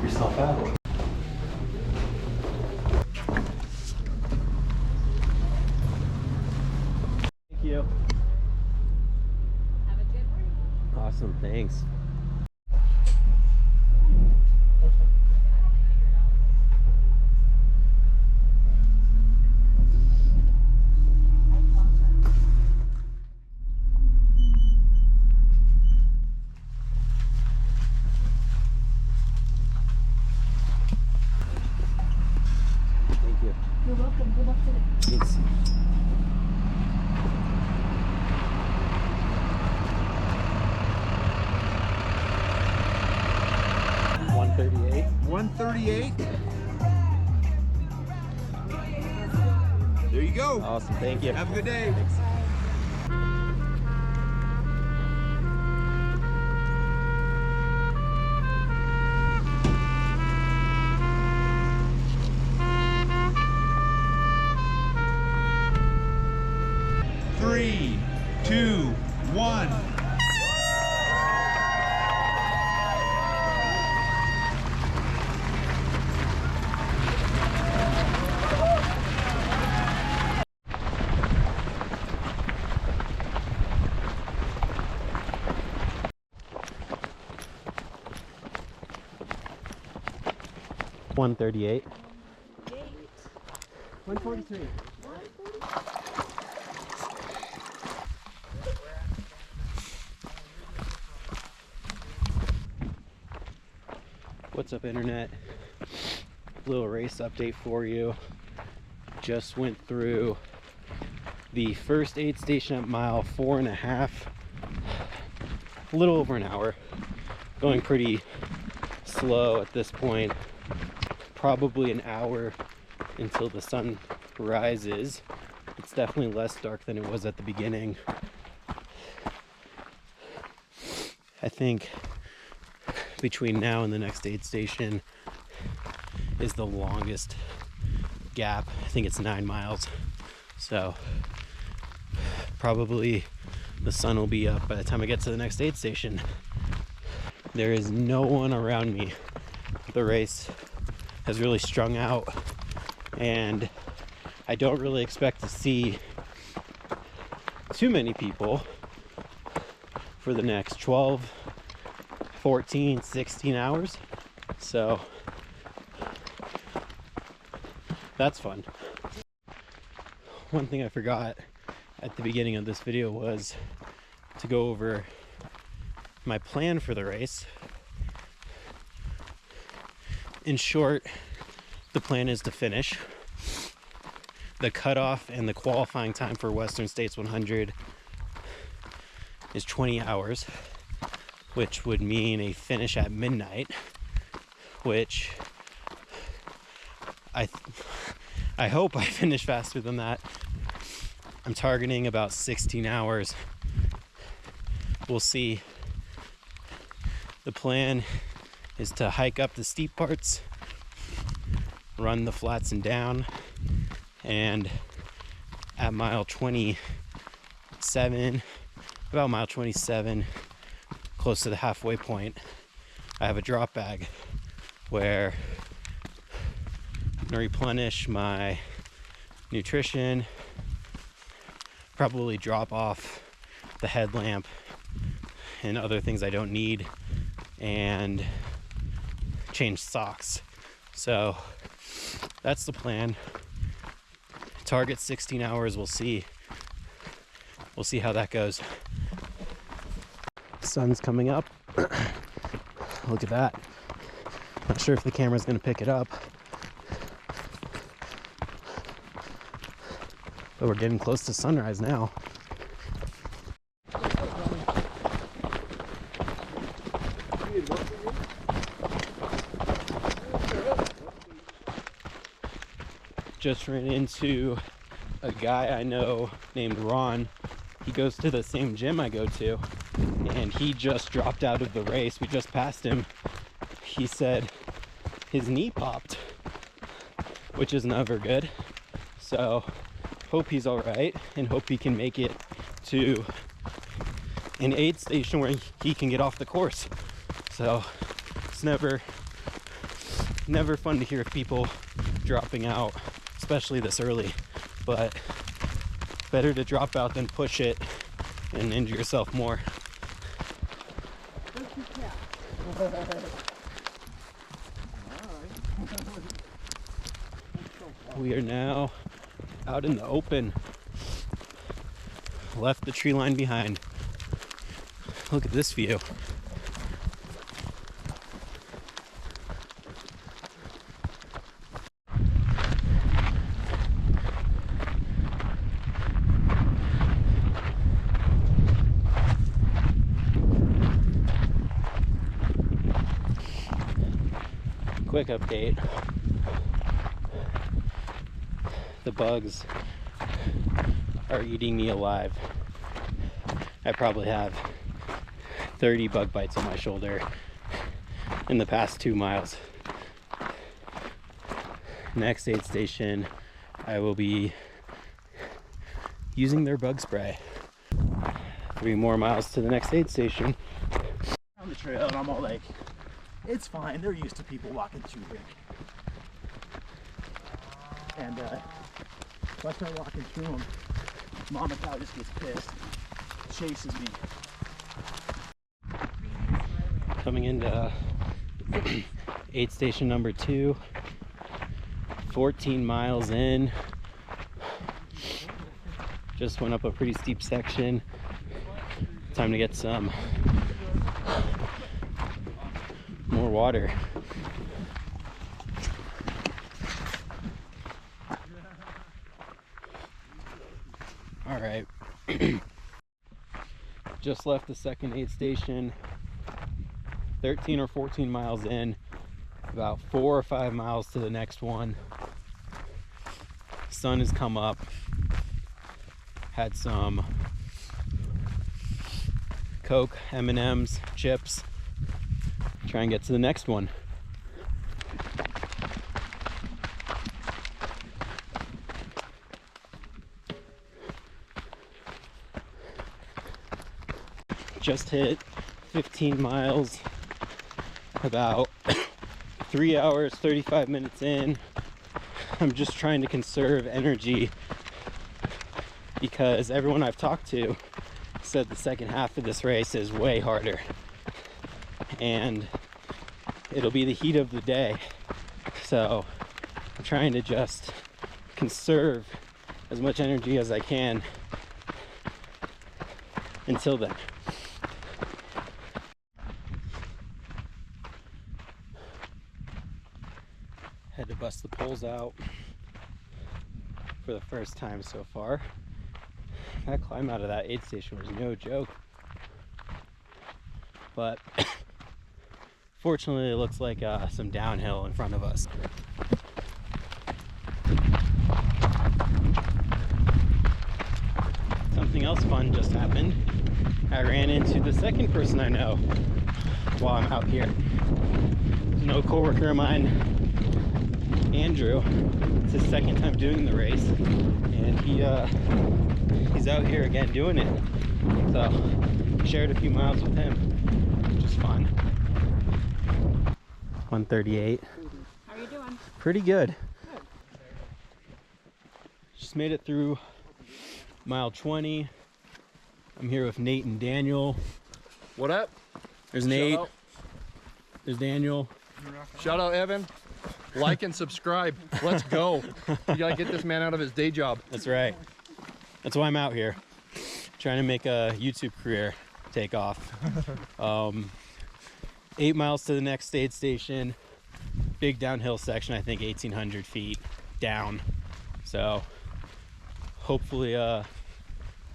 yourself out. Thank you. Have a good morning. Awesome, thanks. Thank you. You're welcome. Good luck today. Thanks. $138. 138. There you go. Awesome, thank you. Have a good day. Thanks. Three, two, one. $138. 143. What's up, internet? Little race update for you. Just went through the first aid station at mile 4.5, a little over an hour. Going pretty slow at this point. Probably an hour until the sun rises. It's definitely less dark than it was at the beginning. I think between now and the next aid station is the longest gap. I think it's 9 miles. So probably the sun will be up by the time I get to the next aid station. There is no one around me. The race has really strung out, and I don't really expect to see too many people for the next 12, 14, 16 hours. So that's fun. One thing I forgot at the beginning of this video was to go over my plan for the race. In short, the plan is to finish. The cutoff and the qualifying time for Western States 100 is 20 hours, which would mean a finish at midnight, which I hope I finish faster than that. I'm targeting about 16 hours. We'll see. The plan is to hike up the steep parts, run the flats and down, and at mile 27, about mile 27, close to the halfway point, I have a drop bag where I'm gonna replenish my nutrition, probably drop off the headlamp and other things I don't need, and change socks. So that's the plan. Target 16 hours. We'll see how that goes. Sun's coming up. Look at that. Not sure if the camera's gonna pick it up, but we're getting close to sunrise now. Just ran into a guy I know named Ron. He goes to the same gym I go to, and he just dropped out of the race. We just passed him. He said his knee popped, which is never good. So hope he's all right, and hope he can make it to an aid station where he can get off the course. So it's never never fun to hear of people dropping out, especially this early, but better to drop out than push it and injure yourself more. We are now out in the open. Left the tree line behind. Look at this view. Quick update. The bugs are eating me alive. I probably have 30 bug bites on my shoulder in the past 2 miles. Next aid station, I will be using their bug spray. 3 more miles to the next aid station. On the trail, and I'm all like, it's fine, they're used to people walking through here. And if I start walking through them, Mama cow just gets pissed, chases me. Coming into aid station number 2, 14 miles in. Just went up a pretty steep section. Time to get some more water. All right. Just left the second aid station. 13 or 14 miles in, about 4 or 5 miles to the next one. Sun has come up. Had some Coke, M&Ms, chips. Try and get to the next one. Just hit 15 miles, about 3 hours, 35 minutes in. I'm just trying to conserve energy because everyone I've talked to said the second half of this race is way harder. And it'll be the heat of the day. So I'm trying to just conserve as much energy as I can until then. Had to bust the poles out for the first time so far. That climb out of that aid station was no joke. But fortunately it looks like some downhill in front of us. Something else fun just happened. I ran into the second person I know while I'm out here. An old coworker of mine, Andrew. It's his second time doing the race, and he's out here again doing it. So shared a few miles with him, which is fun. 138. How are you doing? Pretty good. Good. Just made it through mile 20. I'm here with Nate and Daniel. What up? There's Nate. out. There's Daniel. Shout out Evan. Like and subscribe. Let's go. You gotta get this man out of his day job. That's right. That's why I'm out here. Trying to make a YouTube career take off. 8 miles to the next aid station. Big downhill section, I think 1,800 feet down. So hopefully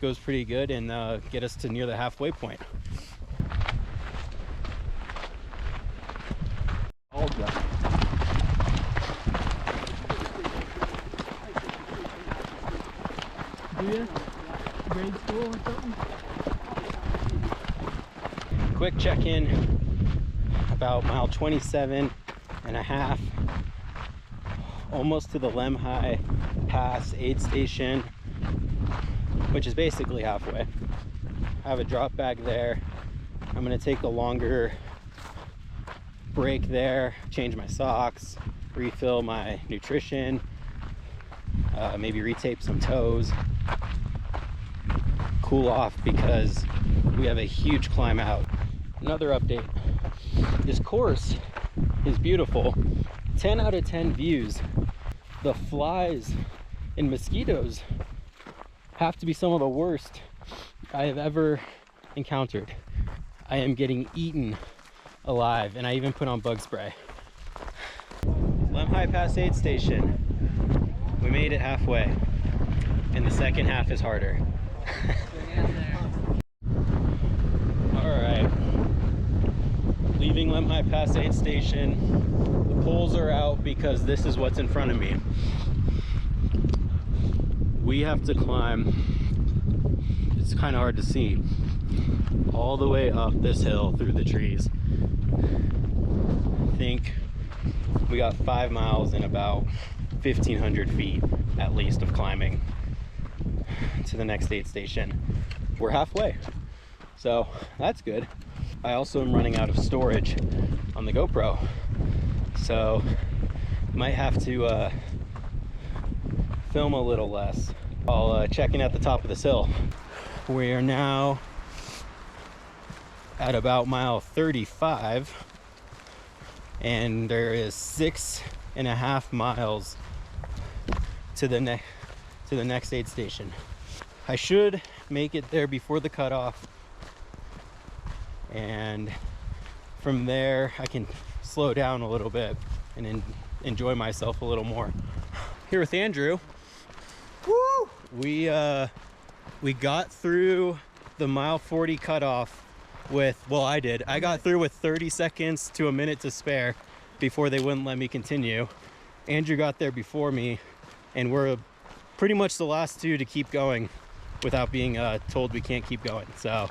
goes pretty good and get us to near the halfway point. All done. Do you? Grade school or something? Quick check-in about mile 27 and a half, almost to the Lemhi Pass aid station, which is basically halfway. I have a drop bag there. I'm going to take the longer break there, change my socks, refill my nutrition, maybe retape some toes, cool off because we have a huge climb out. Another update, this course is beautiful. 10 out of 10 views. The flies and mosquitoes have to be some of the worst I have ever encountered. I am getting eaten alive, and I even put on bug spray. Lemhi Pass aid station. We made it halfway, and the second half is harder. Alright, leaving Lemhi Pass aid station. The poles are out because this is what's in front of me. We have to climb, it's kind of hard to see, all the way up this hill through the trees. I think we got 5 miles and about 1,500 feet at least of climbing to the next aid station. We're halfway, so that's good. I also am running out of storage on the GoPro, so might have to film a little less while checking at the top of this hill. We are now at about mile 35, and there is 6.5 miles to the next aid station. I should make it there before the cutoff, and from there I can slow down a little bit and enjoy myself a little more. Here with Andrew. Woo! We got through the mile 40 cutoff with, well, I did. I got through with 30 seconds to a minute to spare before they wouldn't let me continue. Andrew got there before me, and we're pretty much the last two to keep going without being told we can't keep going. So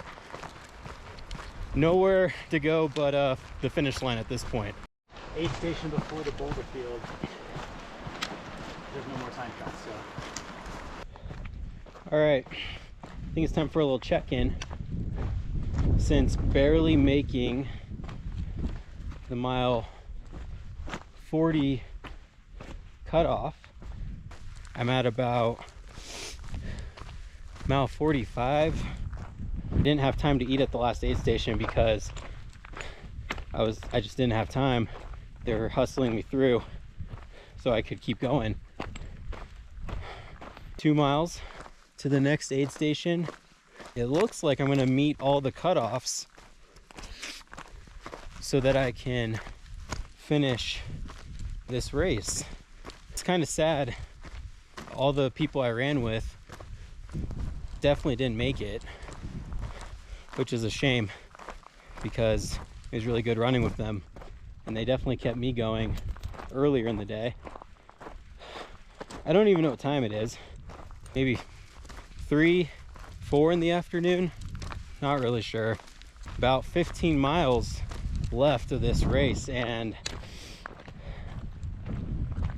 nowhere to go but the finish line at this point. Aid station before the boulder field. There's no more time cuts, so. All right, I think it's time for a little check-in. Since barely making the mile 40 cutoff, I'm at about mile 45. I didn't have time to eat at the last aid station because I just didn't have time. They were hustling me through so I could keep going. 2 miles to the next aid station. It looks like I'm gonna meet all the cutoffs so that I can finish this race. It's kind of sad. All the people I ran with definitely didn't make it, which is a shame because it was really good running with them, and they definitely kept me going earlier in the day. I don't even know what time it is. Maybe 3, 4 in the afternoon, not really sure. About 15 miles left of this race, and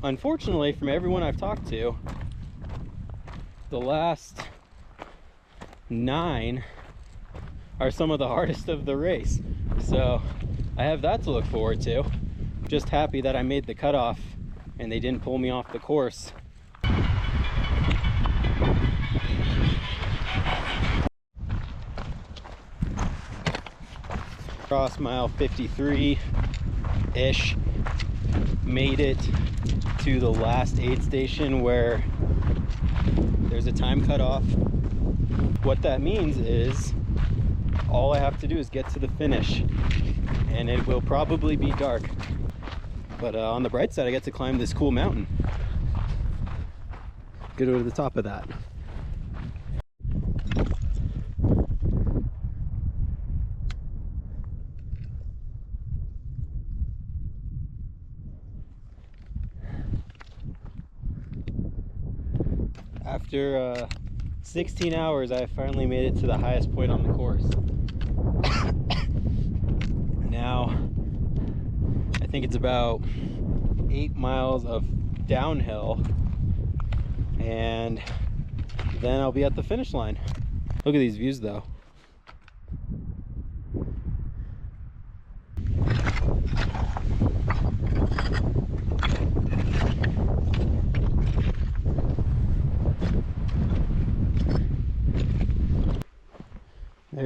unfortunately, from everyone I've talked to, the last 9 are some of the hardest of the race. So I have that to look forward to. Just happy that I made the cutoff and they didn't pull me off the course. Cross mile 53-ish, made it to the last aid station where there's a time cutoff. What that means is all I have to do is get to the finish, and it will probably be dark. But on the bright side, I get to climb this cool mountain. Go to the top of that. After 16 hours, I finally made it to the highest point on the course. Now, I think it's about 8 miles of downhill, and then I'll be at the finish line. Look at these views though.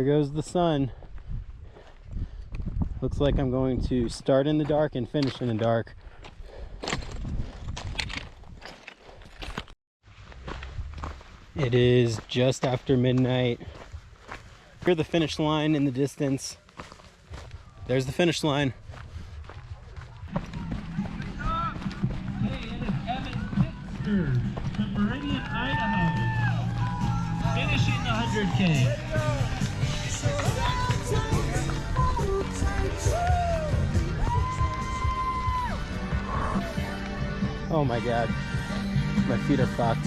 There goes the sun. Looks like I'm going to start in the dark and finish in the dark. It is just after midnight. Here's the finish line in the distance. There's the finish line. From Meridian, Idaho, finishing the 100K. Oh my god, my feet are fucked.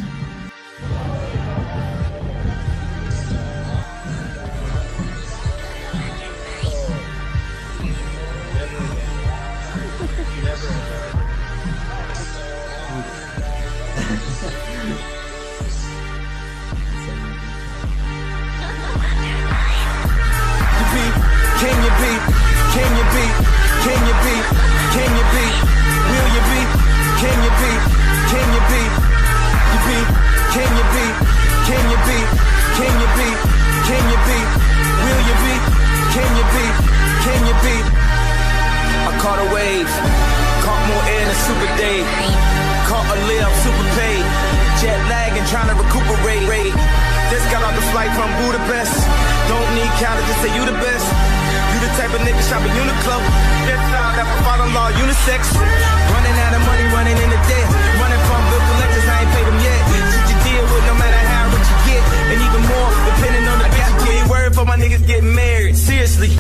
Can you beat? Can you beat? Can you beat? Can you beat? Will you beat? Can you beat? Can you beat? You beat? Can you beat? Can you beat? Can you beat? Can you beat? Will you beat? Can you beat? Can you beat? I caught a wave, caught more air than a super day, caught a layup, super paid, jet lag and trying to recuperate. Just got off the flight from Budapest. Don't need counter, just say you the best. You the type of nigga shop at Uniqlo. This side that my father-in-law unisex. Running out of money, running in the debt. Running from bill collectors, I ain't paid them yet. Shit you deal with, no matter how rich you get, and even more depending on the bitch you get. Word for my niggas getting married. Seriously.